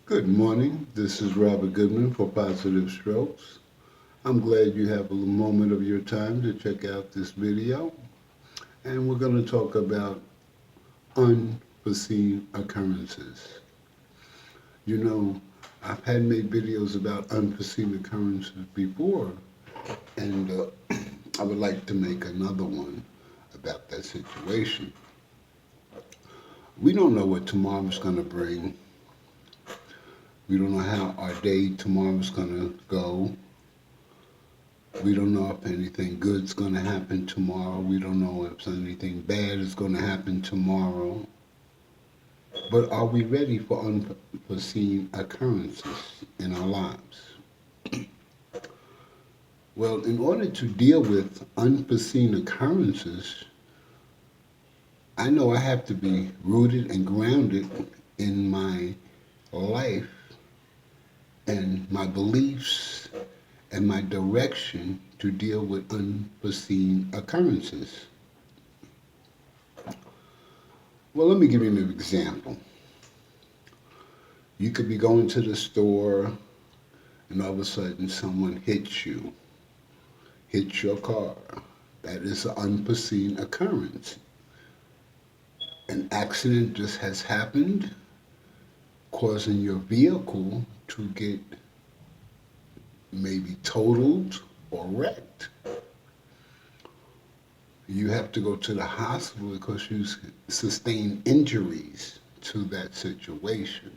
Good morning. This is Robert Goodman for Positive Strokes. I'm glad you have a moment of your time to check out this video. And we're going to talk about unforeseen occurrences. You know, I've had made videos about unforeseen occurrences before, and I would like to make another one about that situation. We don't know what tomorrow's going to bring. We don't know how our day tomorrow's going to go. We don't know if anything good's going to happen tomorrow. We don't know if anything bad is going to happen tomorrow. But are we ready for unforeseen occurrences in our lives? Well, in order to deal with unforeseen occurrences, I know I have to be rooted and grounded in my life and my beliefs and my direction to deal with unforeseen occurrences. Well, let me give you an example. You could be going to the store and all of a sudden someone hits your car. That is an unforeseen occurrence. An accident just has happened, causing your vehicle to get maybe totaled or wrecked. You have to go to the hospital because you sustained injuries to that situation.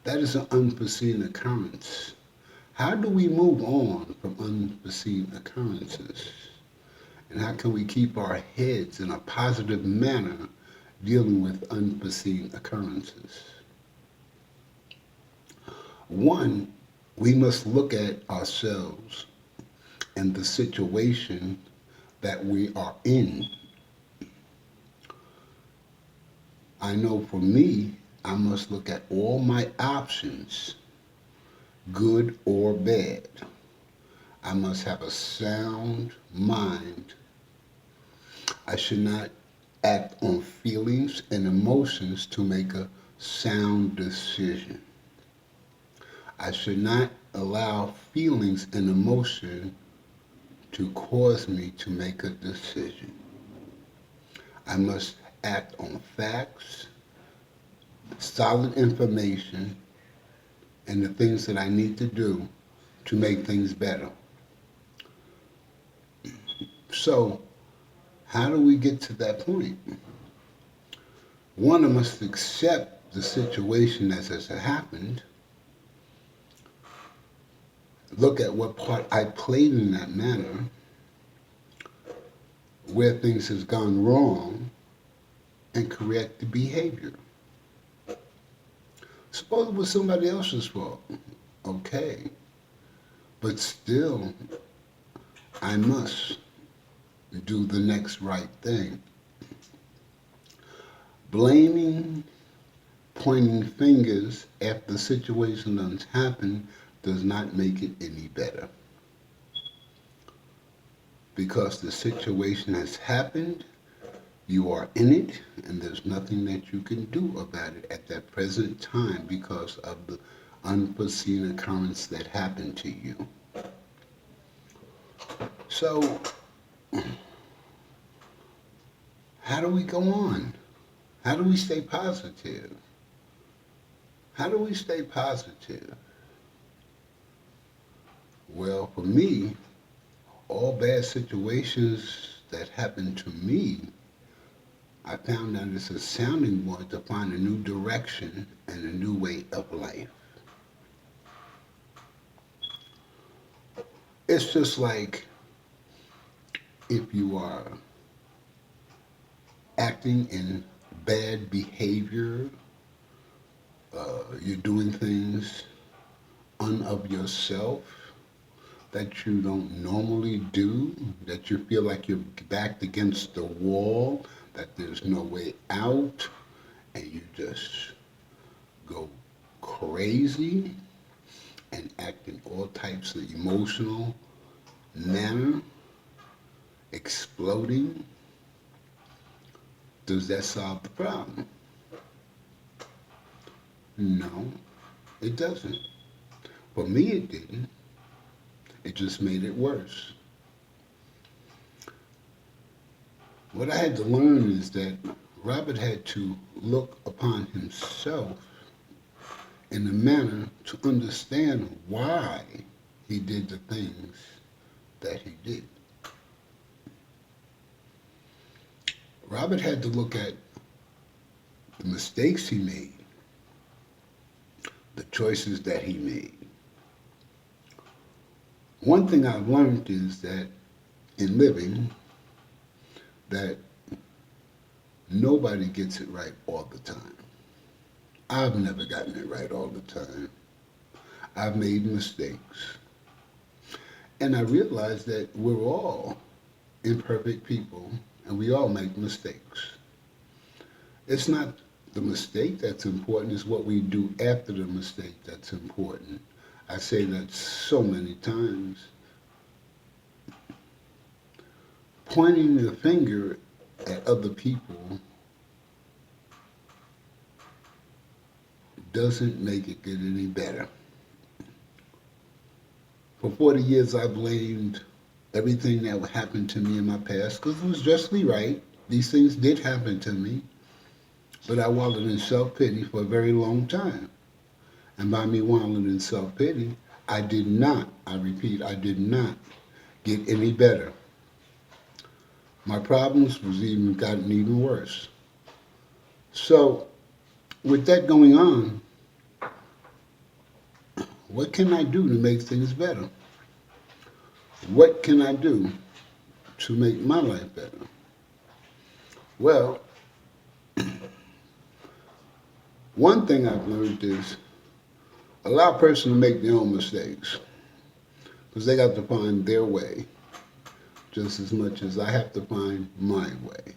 That is an unforeseen occurrence. How do we move on from unforeseen occurrences? And how can we keep our heads in a positive manner dealing with unforeseen occurrences? One, we must look at ourselves and the situation that we are in. I know for me, I must look at all my options, good or bad. I must have a sound mind. I should not act on feelings and emotions to make a sound decision. I should not allow feelings and emotion to cause me to make a decision. I must act on facts, solid information, and the things that I need to do to make things better. So, how do we get to that point? One, I must accept the situation as it happened, look at what part I played in that matter, where things has gone wrong, and correct the behavior. Suppose it was somebody else's fault. Okay. But still, I must do the next right thing. Blaming, pointing fingers after the situation has happened does not make it any better. Because the situation has happened, you are in it, and there's nothing that you can do about it at that present time because of the unforeseen occurrence that happened to you. So, how do we go on? How do we stay positive? How do we stay positive? Well, for me, all bad situations that happen to me, I found that it's a sounding board to find a new direction and a new way of life. It's just like if you are acting in bad behavior, you're doing things of yourself that you don't normally do, that you feel like you're backed against the wall, that there's no way out, and you just go crazy and act in all types of emotional manner, exploding. Does that solve the problem? No. It doesn't. For me, it didn't. It just made it worse. What I had to learn is that Robert had to look upon himself in a manner to understand why he did the things that he did. Robert had to look at the mistakes he made, the choices that he made. One thing I've learned is that in living, that nobody gets it right all the time. I've never gotten it right all the time. I've made mistakes. And I realize that we're all imperfect people and we all make mistakes. It's not the mistake that's important, it's what we do after the mistake that's important. I say that so many times. Pointing the finger at other people doesn't make it get any better. For 40 years, I blamed everything that happened to me in my past because it was justly right. These things did happen to me, but I wallowed in self-pity for a very long time. And by me wallowing in self-pity, I did not, I repeat, I did not get any better. My problems was even gotten even worse. So, with that going on, what can I do to make things better? What can I do to make my life better? Well, one thing I've learned is allow a person to make their own mistakes because they got to find their way just as much as I have to find my way.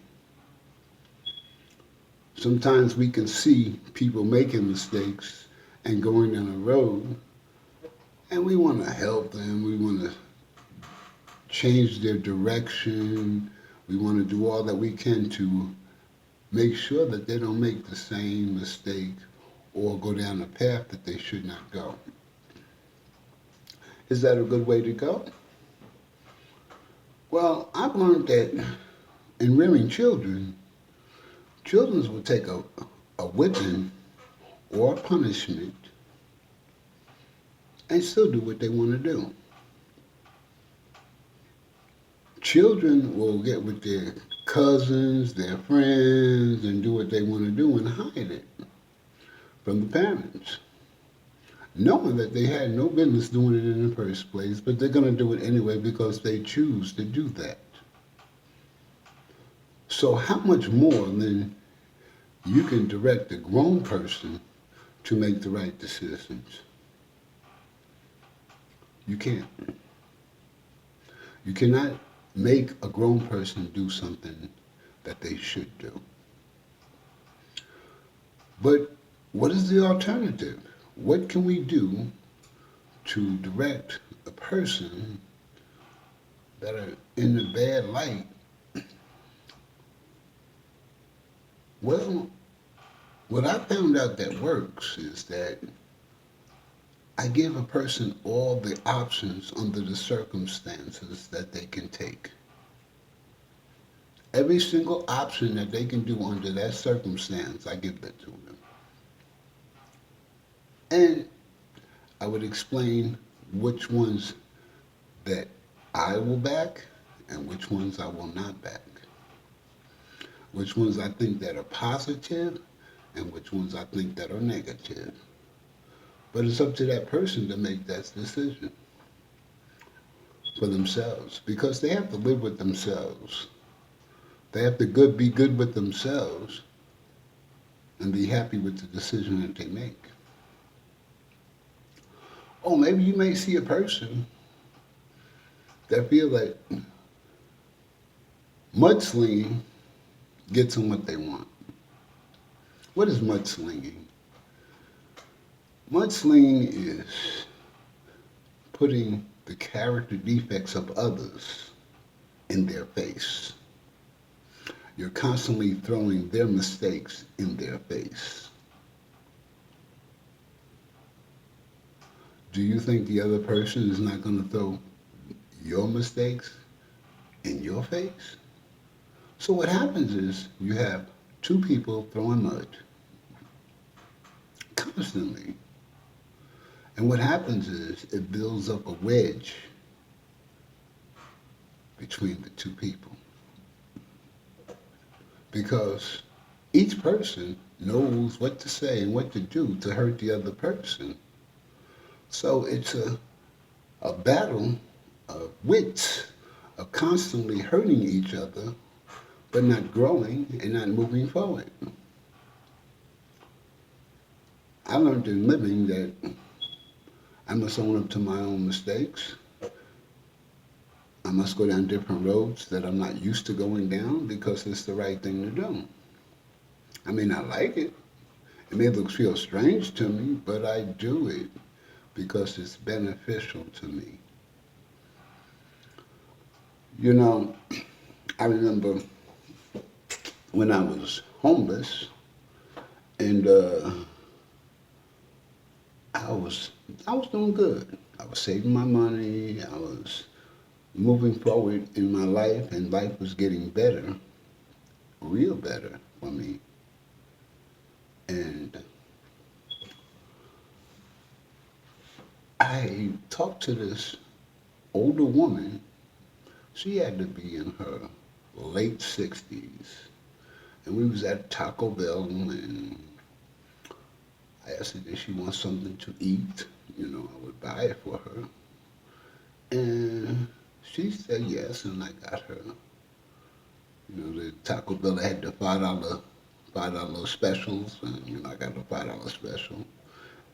Sometimes we can see people making mistakes and going down a road and we want to help them, we want to change their direction, we want to do all that we can to make sure that they don't make the same mistake or go down a path that they should not go. Is that a good way to go? Well, I've learned that in rearing children, children will take a whipping or a punishment and still do what they want to do. Children will get with their cousins, their friends, and do what they want to do and hide it from the parents, knowing that they had no business doing it in the first place, but they're going to do it anyway because they choose to do that. So how much more than you can direct a grown person to make the right decisions? You can't. You cannot make a grown person do something that they should do. But what is the alternative? What can we do to direct a person that are in a bad light? Well, what I found out that works is that I give a person all the options under the circumstances that they can take. Every single option that they can do under that circumstance, I give that to them. And I would explain which ones that I will back and which ones I will not back. Which ones I think that are positive and which ones I think that are negative. But it's up to that person to make that decision for themselves because they have to live with themselves. They have to be good with themselves and be happy with the decision that they make. Oh, maybe you may see a person that feel like mudslinging gets them what they want. What is mudslinging? Mudslinging is putting the character defects of others in their face. You're constantly throwing their mistakes in their face. Do you think the other person is not going to throw your mistakes in your face? So what happens is you have two people throwing mud constantly. And what happens is it builds up a wedge between the two people because each person knows what to say and what to do to hurt the other person. So it's a battle of wits, of constantly hurting each other, but not growing and not moving forward. I learned in living that I must own up to my own mistakes. I must go down different roads that I'm not used to going down because it's the right thing to do. I may not like it. It may feel strange to me, but I do it because it's beneficial to me. You know, I remember when I was homeless and I was I was doing good. I was saving my money. I was moving forward in my life, and life was getting better, real better for me. And I talked to this older woman. She had to be in her late 60s. And we was at Taco Bell, and I asked her if she wants something to eat. You know, I would buy it for her. And she said yes, and I got her. You know, the Taco Bell had the $5 specials, and I got the $5 special.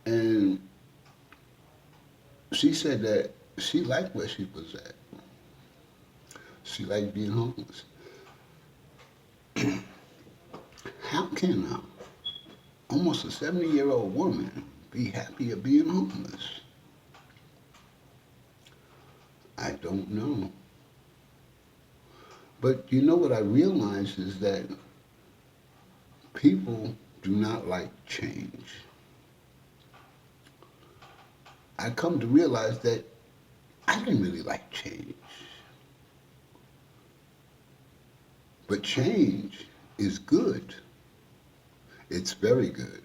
And she said that she liked where she was at. She liked being homeless. How can almost a 70-year-old woman be happy at being homeless? I don't know. But you know what I realized is that people do not like change. I come to realize that I didn't really like change. But change is good. It's very good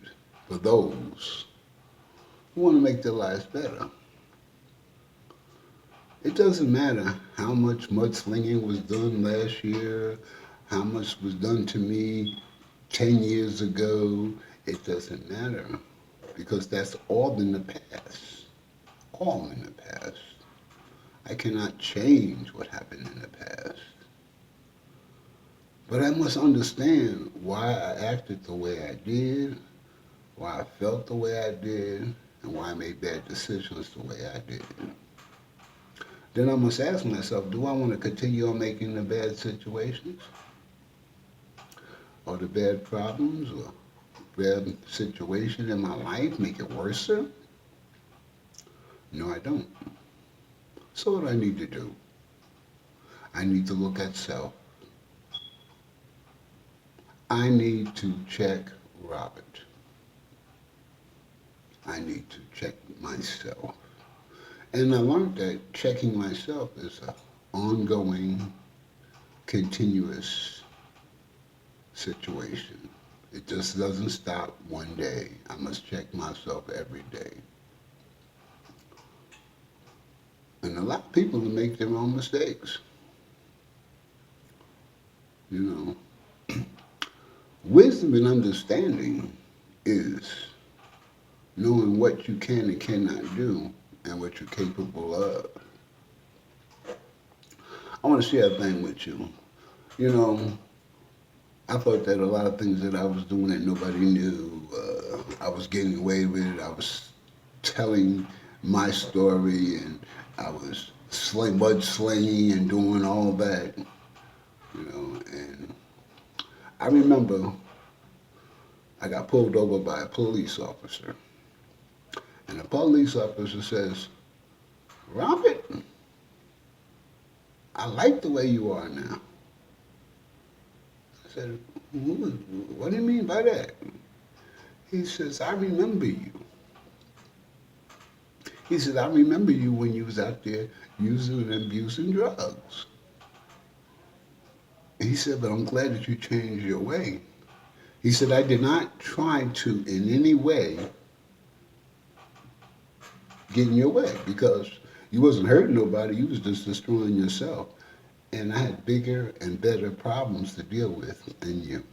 for those who want to make their lives better. It doesn't matter how much mudslinging was done last year, how much was done to me 10 years ago. It doesn't matter because that's all in the past. All in the past. I cannot change what happened in the past. But I must understand why I acted the way I did, why I felt the way I did, and why I made bad decisions the way I did. Then I must ask myself, do I want to continue on making the bad situations or the bad problems or bad situation in my life, make it worse? No, I don't. So what do I need to do? I need to look at self. I need to check Robert. I need to check myself. And I learned that checking myself is an ongoing, continuous situation. It just doesn't stop one day. I must check myself every day. And a lot of people make their own mistakes. You know, wisdom and understanding is knowing what you can and cannot do and what you're capable of. I want to share a thing with you. You know, I thought that a lot of things that I was doing that nobody knew, I was getting away with it. I was telling my story, and I was mudslinging and doing all that, And I remember I got pulled over by a police officer, and the police officer says, "Robert, I like the way you are now." I said, "What do you mean by that?" He says, "I remember you." He said, I remember you when you was out there using and abusing drugs. He said, but I'm glad that you changed your way. He said, I did not try to in any way get in your way because you wasn't hurting nobody, you was just destroying yourself. And I had bigger and better problems to deal with than you.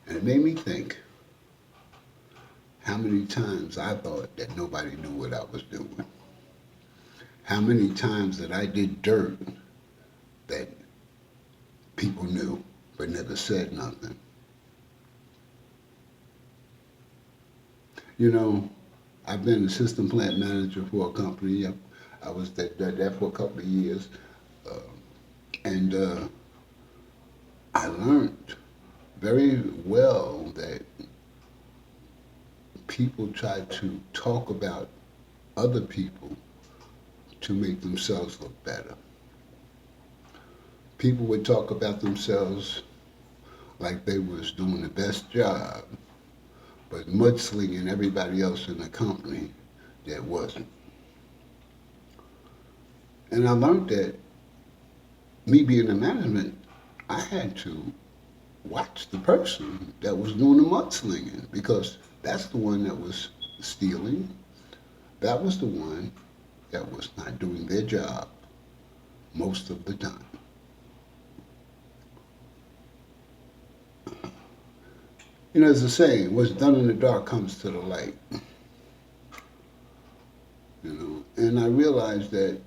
And it made me think how many times I thought that nobody knew what I was doing. How many times that I did dirt that people knew but never said nothing. You know, I've been assistant plant manager for a company. I was there for a couple of years. Uh, and I learned very well that people try to talk about other people to make themselves look better. People would talk about themselves like they was doing the best job, but mudslinging everybody else in the company that wasn't. And I learned that me being in management, I had to watch the person that was doing the mudslinging because that's the one that was stealing. That was the one that was not doing their job most of the time. You know, there's a saying, what's done in the dark comes to the light. You know, and I realized that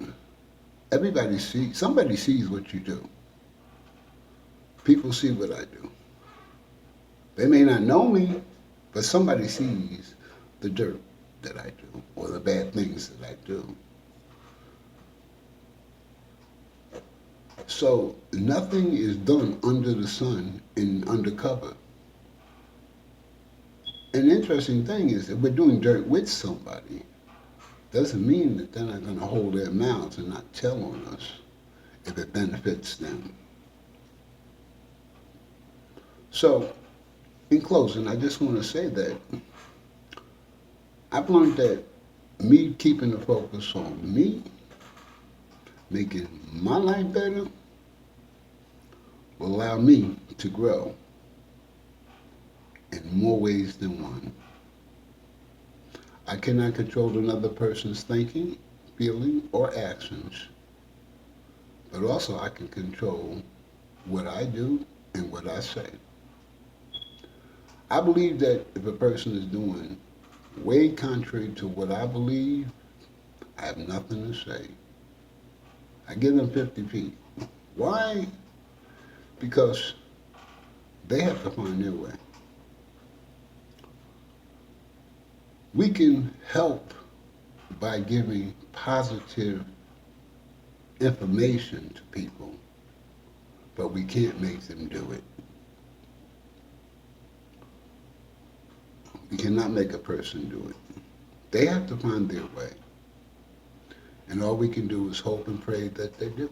somebody sees what you do. People see what I do. They may not know me, but somebody sees the dirt that I do or the bad things that I do. So nothing is done under the sun in undercover. An interesting thing is that we're doing dirt with somebody. Doesn't mean that they're not going to hold their mouths and not tell on us if it benefits them. So, in closing, I just want to say that I've learned that me keeping the focus on me, making my life better, will allow me to grow in more ways than one. I cannot control another person's thinking, feeling, or actions, but also I can control what I do and what I say. I believe that if a person is doing way contrary to what I believe, I have nothing to say. I give them 50 feet. Why? Because they have to find their way. We can help by giving positive information to people, but we can't make them do it. We cannot make a person do it. They have to find their way. And all we can do is hope and pray that they do.